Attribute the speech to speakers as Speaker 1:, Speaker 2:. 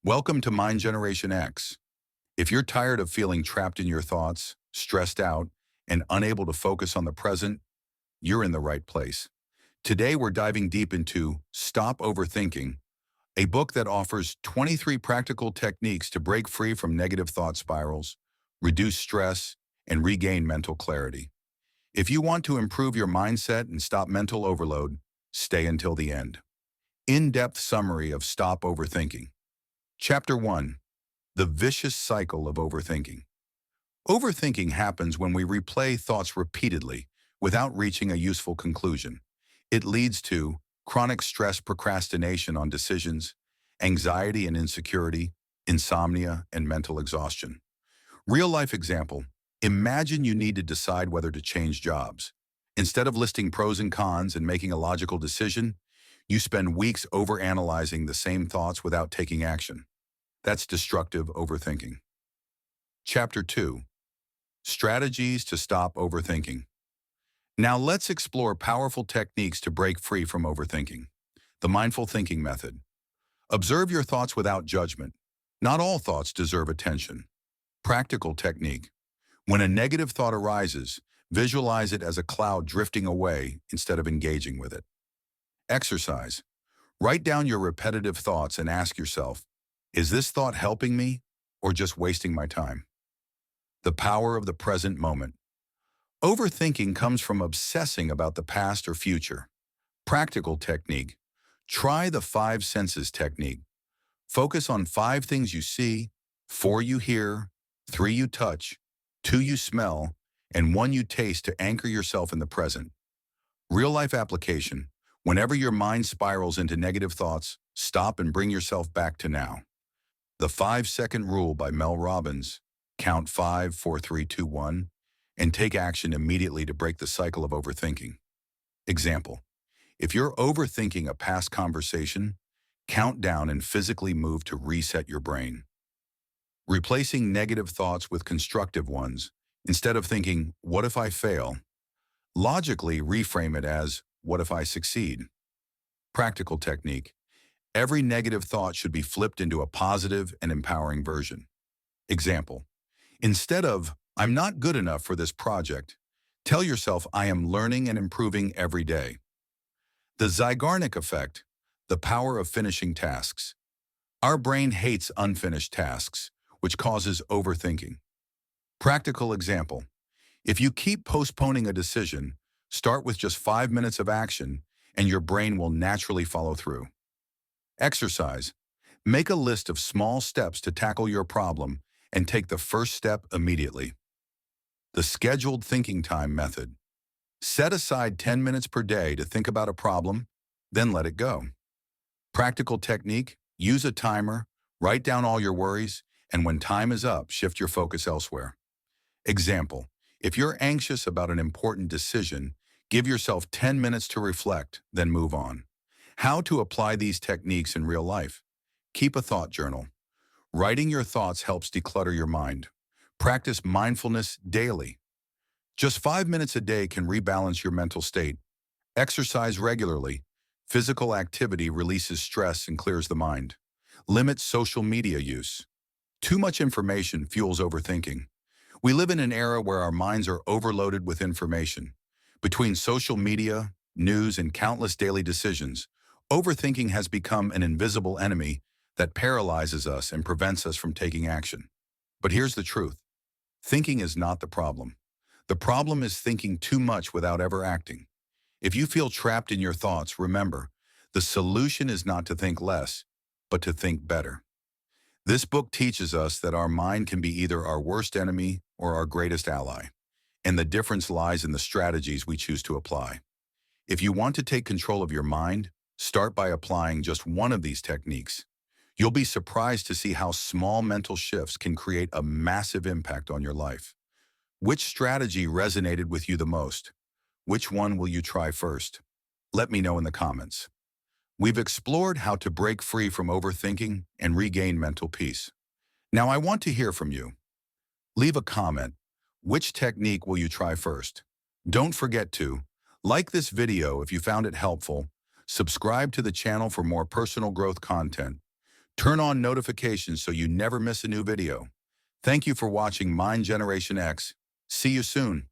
Speaker 1: Welcome to Mind Generation X. If you're tired of feeling trapped in your thoughts, stressed out, and unable to focus on the present, you're in the right place. Today, we're diving deep into Stop Overthinking, a book that offers 23 practical techniques to break free from negative thought spirals, reduce stress, and regain mental clarity. If you want to improve your mindset and stop mental overload, stay until the end. In-depth summary of Stop Overthinking. Chapter 1. The Vicious Cycle of Overthinking. Overthinking happens when we replay thoughts repeatedly without reaching a useful conclusion. It leads to chronic stress, procrastination on decisions, anxiety and insecurity, insomnia, and mental exhaustion. Real-life example. Imagine you need to decide whether to change jobs. Instead of listing pros and cons and making a logical decision, you spend weeks overanalyzing the same thoughts without taking action. That's destructive overthinking. Chapter 2. Strategies to Stop Overthinking. Now let's explore powerful techniques to break free from overthinking. The mindful thinking method. Observe your thoughts without judgment. Not all thoughts deserve attention. Practical technique. When a negative thought arises, visualize it as a cloud drifting away instead of engaging with it. Exercise. Write down your repetitive thoughts and ask yourself, is this thought helping me or just wasting my time? The power of the present moment. Overthinking comes from obsessing about the past or future. Practical technique. Try the 5 senses technique. Focus on 5 things you see, 4 you hear, 3 you touch, 2 you smell, and 1 you taste to anchor yourself in the present. Real-life application. Whenever your mind spirals into negative thoughts, stop and bring yourself back to now. The 5-second rule by Mel Robbins. Count 5, 4, 3, 2, 1, and take action immediately to break the cycle of overthinking. Example. If you're overthinking a past conversation, count down and physically move to reset your brain. Replacing negative thoughts with constructive ones. Instead of thinking, what if I fail? Logically reframe it as, what if I succeed? Practical technique. Every negative thought should be flipped into a positive and empowering version. Example. Instead of, I'm not good enough for this project, tell yourself I am learning and improving every day. The Zeigarnik effect, the power of finishing tasks. Our brain hates unfinished tasks, which causes overthinking. Practical example. If you keep postponing a decision, start with just 5 minutes of action, and your brain will naturally follow through. Exercise. Make a list of small steps to tackle your problem and take the first step immediately. The scheduled thinking time method. Set aside 10 minutes per day to think about a problem, then let it go. Practical technique. Use a timer, write down all your worries, and when time is up, shift your focus elsewhere. Example. If you're anxious about an important decision, give yourself 10 minutes to reflect, then move on. How to apply these techniques in real life. Keep a thought journal. Writing your thoughts helps declutter your mind. Practice mindfulness daily. Just 5 minutes a day can rebalance your mental state. Exercise regularly. Physical activity releases stress and clears the mind. Limit social media use. Too much information fuels overthinking. We live in an era where our minds are overloaded with information. Between social media, news, and countless daily decisions, overthinking has become an invisible enemy that paralyzes us and prevents us from taking action. But here's the truth. Thinking is not the problem. The problem is thinking too much without ever acting. If you feel trapped in your thoughts, remember, the solution is not to think less, but to think better. This book teaches us that our mind can be either our worst enemy or our greatest ally, and the difference lies in the strategies we choose to apply. If you want to take control of your mind, start by applying just one of these techniques. You'll be surprised to see how small mental shifts can create a massive impact on your life. Which strategy resonated with you the most? Which one will you try first? Let me know in the comments. We've explored how to break free from overthinking and regain mental peace. Now I want to hear from you. Leave a comment. Which technique will you try first? Don't forget to like this video if you found it helpful, subscribe to the channel for more personal growth content, Turn on notifications so you never miss a new video. Thank you for watching Mind Generation X. See you soon.